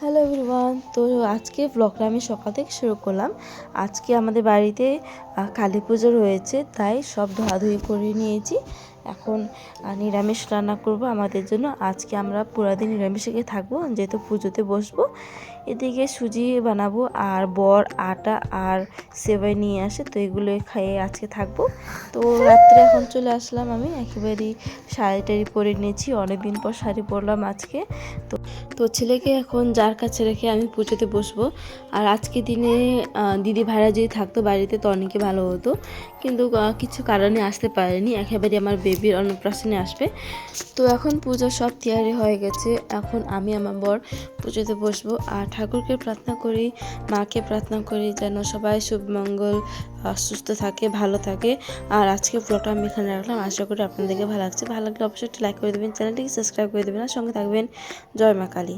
Hello everyone, তো আজকে ব্লগটা আমি সকাল থেকে শুরু করলাম। আজকে আমাদের বাড়িতে কালী পুজো রয়েছে, তাই সব ধোয়াধুয়ি করে নিয়েছি। এখন নিরামিষ রান্না করব আমাদের জন্য। আজকে আমরা পুরা দিন নিরামিষে থাকবো, যেহেতু পুজোতে বসবো। এদিকে সুজি বানাবো, আর বর আটা আর সেবাই নিয়ে আসে, তো এগুলো খেয়ে আজকে থাকবো। তো রাত্রে এখন চলে আসলাম, আমি একেবারেই শাড়ি টাড়ি পরে নিয়েছি, অনেকদিন পর শাড়ি পরলাম আজকে। তো ছেলেকে এখন যার কাছে রেখে আমি পুজোতে বসবো। আর আজকে দিনে দিদি ভাইরা যদি থাকতো বাড়িতে তো অনেকে ভালো হতো, কিন্তু কিছু কারণে আসতে পারেনি, একেবারে আমার বেবির অন্নপ্রাশনে আসবে। তো এখন পুজো সব তৈরি হয়ে গেছে, এখন আমি আমার বর পুজোতে বসবো। আর ঠাকুরকে প্রার্থনা করি, মাকে প্রার্থনা করি যেন সবাই শুভমঙ্গল সুস্থ থাকে, ভালো থাকে। আর আজকে ব্লগটা আমি এখানে রাখলাম, আশা করি আপনাদেরকে ভালো লাগছে। ভালো লাগলে অবশ্যই একটু লাইক করে দেবেন, চ্যানেলটিকে সাবস্ক্রাইব করে দেবেন, আর সঙ্গে থাকবেন। জয় মা কালী।